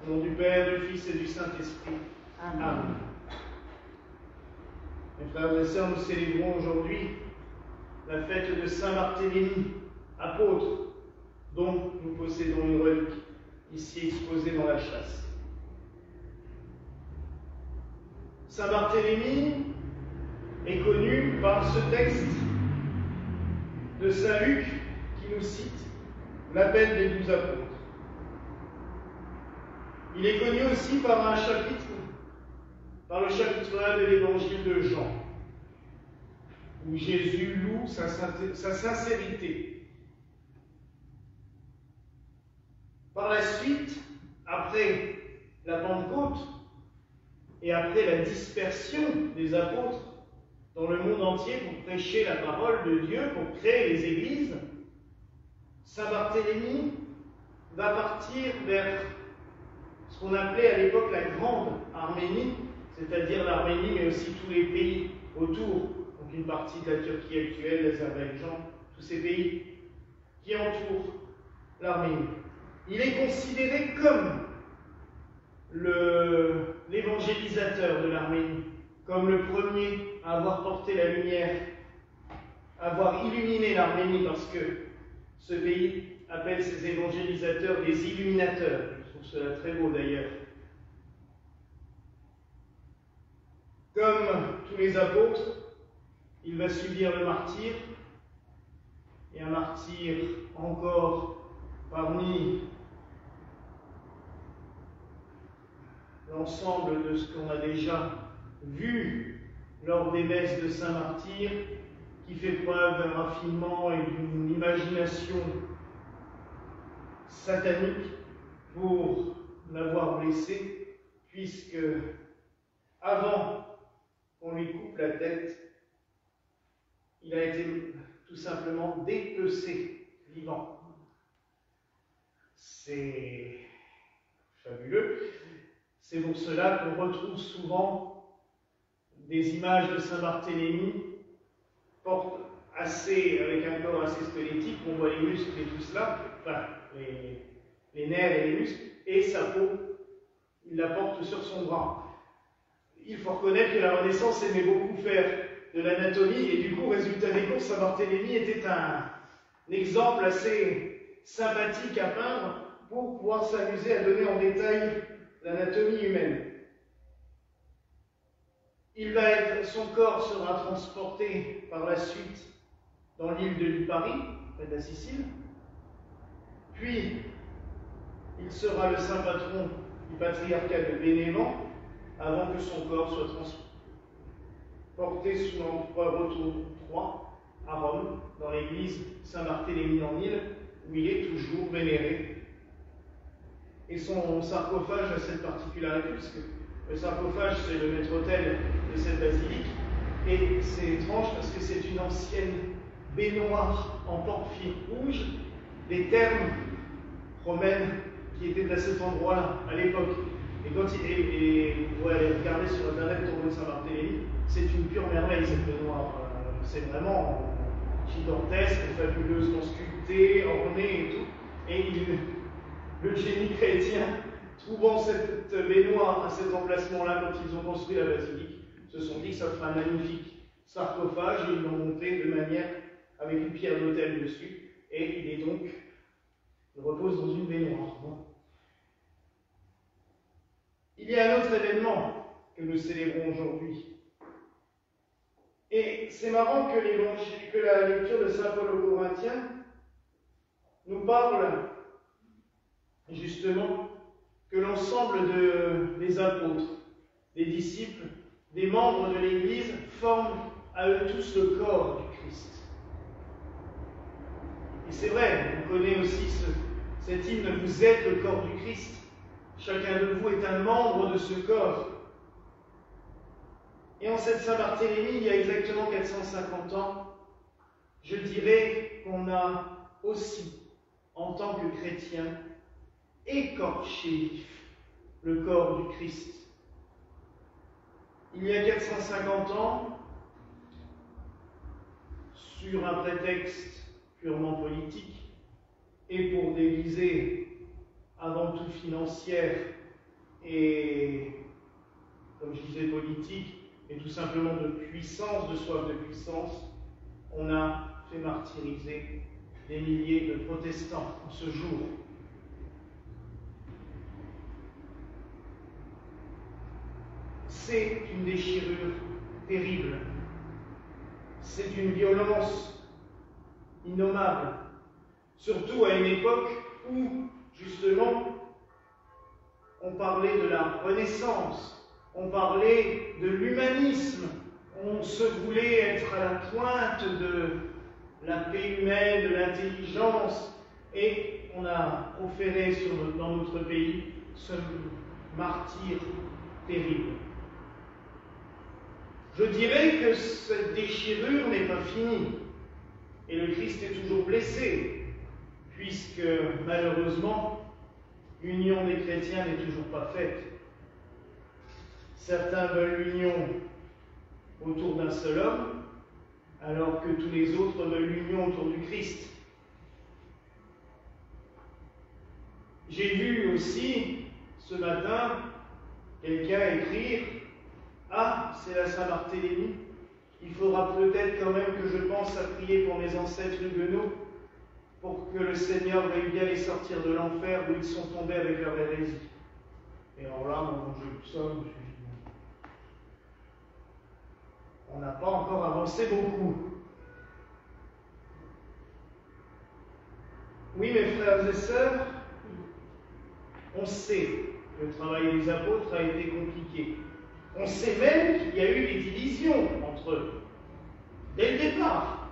Au nom du Père, du Fils et du Saint-Esprit. Amen. Mes frères et sœurs, nous célébrons aujourd'hui la fête de Saint-Barthélemy, apôtre, dont nous possédons une relique, ici exposée dans la châsse. Saint-Barthélemy est connu par ce texte de Saint Luc qui nous cite l'appel des 12 apôtres. Il est connu aussi par le chapitre 1 de l'évangile de Jean, où Jésus loue sa sincérité. Par la suite, après la Pentecôte et après la dispersion des apôtres dans le monde entier pour prêcher la parole de Dieu, pour créer les églises, Saint Barthélemy va partir vers ce qu'on appelait à l'époque la Grande Arménie, c'est-à-dire l'Arménie, mais aussi tous les pays autour, donc une partie de la Turquie actuelle, l'Azerbaïdjan, tous ces pays qui entourent l'Arménie. Il est considéré comme l'évangélisateur de l'Arménie, comme le premier à avoir porté la lumière, à avoir illuminé l'Arménie, parce que ce pays appelle ses évangélisateurs des illuminateurs. Je trouve cela très beau d'ailleurs. Comme tous les apôtres, il va subir le martyre, et un martyr encore parmi l'ensemble de ce qu'on a déjà vu lors des messes de Saint-Martyr, qui fait preuve d'un raffinement et d'une imagination satanique pour l'avoir blessé, puisque avant qu'on lui coupe la tête, il a été tout simplement dépecé vivant. C'est fabuleux. C'est pour cela qu'on retrouve souvent des images de Saint-Barthélemy avec un corps assez squelettique, on voit les muscles et tout cela, enfin les nerfs et les muscles, et sa peau, il la porte sur son bras. Il faut reconnaître que la Renaissance aimait beaucoup faire de l'anatomie, et du coup, résultat des courses, Saint-Barthélemy était un exemple assez sympathique à peindre pour pouvoir s'amuser à donner en détail l'anatomie humaine. Son corps sera transporté par la suite dans l'île de Lipari, près de la Sicile, puis il sera le saint patron du patriarcat de Bénévent, avant que son corps soit transporté sous l'empereur Otto III à Rome, dans l'église Saint-Barthélemy en Île, où il est toujours vénéré. Et son sarcophage a cette particularité, puisque le sarcophage, c'est le maître-autel de cette basilique, et c'est étrange parce que c'est une ancienne baignoire en porphyre rouge, des thermes romaines qui étaient à cet endroit-là, à l'époque. Et vous pourrez aller regarder sur Internet le tombeau de Saint-Barthélemy, c'est une pure merveille cette baignoire. C'est vraiment gigantesque, fabuleusement sculpté, orné et tout. Et le génie chrétien, trouvant cette baignoire à cet emplacement-là quand ils ont construit la basilique, se sont dit que ça ferait un magnifique sarcophage, et ils l'ont monté de manière avec une pierre d'autel dessus, et il repose dans une baignoire. Bon. Il y a un autre événement que nous célébrons aujourd'hui. Et c'est marrant que la lecture de Saint Paul aux Corinthiens nous parle justement que l'ensemble des apôtres, des disciples, des membres de l'Église forment à eux tous le corps du Christ. Et c'est vrai, on connaît aussi cet hymne « Vous êtes le corps du Christ ». Chacun de vous est un membre de ce corps. Et en cette Saint-Barthélemy, il y a exactement 450 ans, je dirais qu'on a aussi, en tant que chrétien, écorché le corps du Christ. Il y a 450 ans, sur un prétexte purement politique, et pour des visées avant tout financières et, comme je disais, politique, et tout simplement de puissance, de soif de puissance, on a fait martyriser des milliers de protestants en ce jour. C'est une déchirure terrible. C'est une violence innommable. Surtout à une époque où, justement, on parlait de la Renaissance, on parlait de l'humanisme, on se voulait être à la pointe de la paix humaine, de l'intelligence, et on a proféré dans notre pays ce martyre terrible. Je dirais que cette déchirure n'est pas finie, et le Christ est toujours blessé, puisque malheureusement, l'union des chrétiens n'est toujours pas faite. Certains veulent l'union autour d'un seul homme, alors que tous les autres veulent l'union autour du Christ. J'ai vu aussi ce matin quelqu'un écrire « Ah, c'est la Saint-Barthélemy, il faudra peut-être quand même que je pense à prier pour mes ancêtres huguenots, pour que le Seigneur veuille bien les sortir de l'enfer où ils sont tombés avec leur hérésie. » Et alors là, moi, j'ai vu ça, je me suis dit, on n'a pas encore avancé beaucoup. Oui, mes frères et sœurs, on sait que le travail des apôtres a été compliqué. On sait même qu'il y a eu des divisions entre eux. Dès le départ.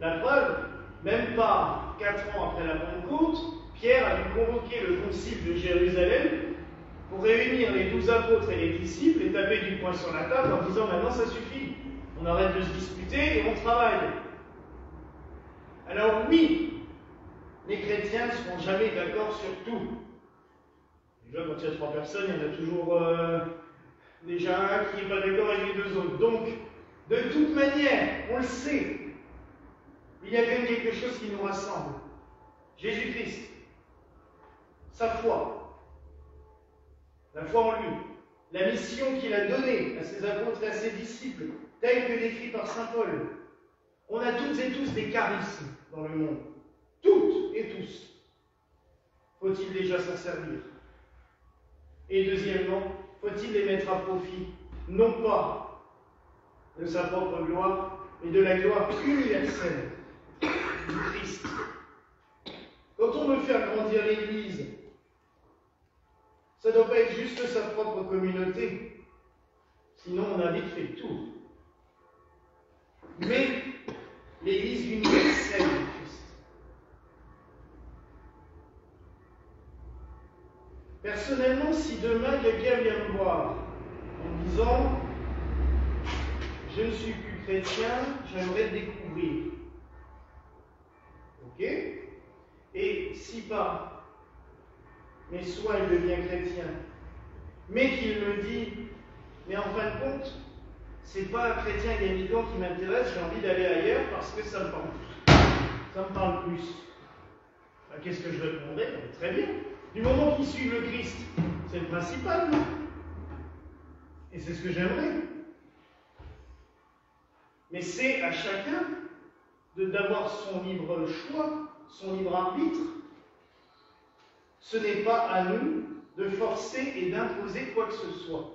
La preuve, même pas 4 ans après la Pentecôte, Pierre a dû convoquer le concile de Jérusalem pour réunir les 12 apôtres et les disciples et taper du poing sur la table en disant « Maintenant ça suffit, on arrête de se disputer et on travaille. » Alors oui, les chrétiens ne seront jamais d'accord sur tout. Déjà, quand il y a 3 personnes, il y en a toujours déjà un qui n'est pas d'accord avec les 2 autres. Donc, de toute manière, on le sait, il y a quand même quelque chose qui nous rassemble. Jésus-Christ, sa foi, la foi en lui, la mission qu'il a donnée à ses apôtres et à ses disciples, telle que décrite par saint Paul. On a toutes et tous des charismes dans le monde. Toutes et tous. Faut-il déjà s'en servir? Et deuxièmement, faut-il les mettre à profit, non pas de sa propre gloire, mais de la gloire universelle du Christ. Quand on veut faire grandir l'Église, ça ne doit pas être juste sa propre communauté, sinon on a vite fait le tour. Mais l'Église universelle du Christ. Personnellement, si demain quelqu'un vient me voir en me disant « Je ne suis plus chrétien, j'aimerais te découvrir ». Ok? Et si par mes soins il devient chrétien, mais qu'il me dit « Mais en fin de compte, c'est pas un chrétien gallican qui m'intéresse, j'ai envie d'aller ailleurs parce que ça me parle plus. Ça me parle plus. » Ben, qu'est-ce que je répondrai? Très bien. Du moment qu'ils suivent le Christ, c'est le principal, non? Et c'est ce que j'aimerais. Mais c'est à chacun d'avoir son libre choix, son libre arbitre. Ce n'est pas à nous de forcer et d'imposer quoi que ce soit.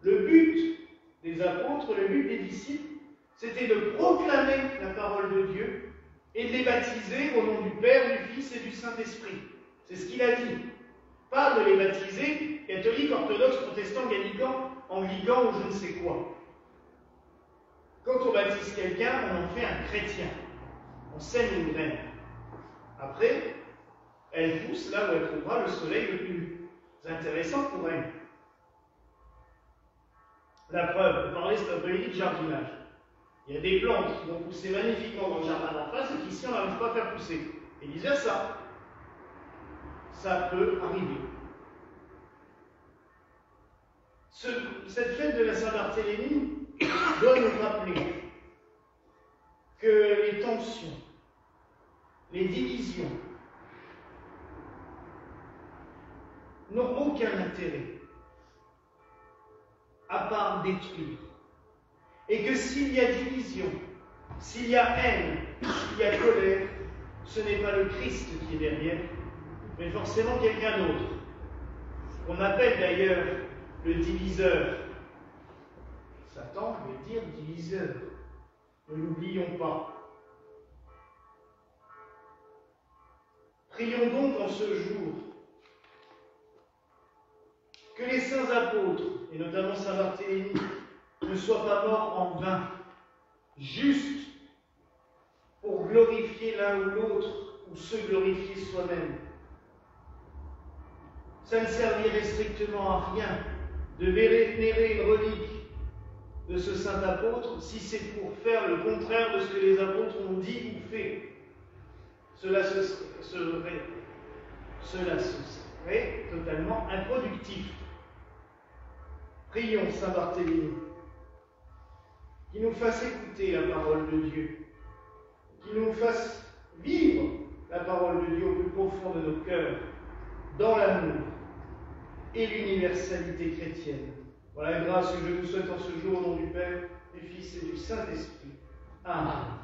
Le but des apôtres, le but des disciples, c'était de proclamer la parole de Dieu et de les baptiser au nom du Père, du Fils et du Saint-Esprit. C'est ce qu'il a dit. Pas de les baptiser catholiques, orthodoxes, protestants, gallicans, anglicans ou je ne sais quoi. Quand on baptise quelqu'un, on en fait un chrétien. On sème une graine. Après, elle pousse là où elle trouvera le soleil le plus intéressant pour elle. La preuve, vous parlez cet après-midi de jardinage. Il y a des plantes qui vont pousser magnifiquement dans le jardin d'en face et qu'ici on n'arrive pas à faire pousser. Et vice-versa. Ça peut arriver. Cette fête de la Saint-Barthélemy doit nous rappeler que les tensions, les divisions n'ont aucun intérêt à part détruire. Et que s'il y a division, s'il y a haine, s'il y a colère, ce n'est pas le Christ qui est derrière, mais forcément quelqu'un d'autre. On appelle d'ailleurs le diviseur. Satan veut dire diviseur. Ne l'oublions pas. Prions donc en ce jour que les saints apôtres, et notamment saint Barthélemy, ne soient pas morts en vain, juste pour glorifier l'un ou l'autre, ou se glorifier soi-même. Ça ne servirait strictement à rien de vénérer une relique de ce saint apôtre si c'est pour faire le contraire de ce que les apôtres ont dit ou fait. Cela serait totalement improductif. Prions saint Barthélemy, qui nous fasse écouter la parole de Dieu, qui nous fasse vivre la parole de Dieu au plus profond de nos cœurs, dans l'amour et l'universalité chrétienne. Voilà la grâce que je vous souhaite en ce jour au nom du Père, du Fils et du Saint-Esprit. Amen.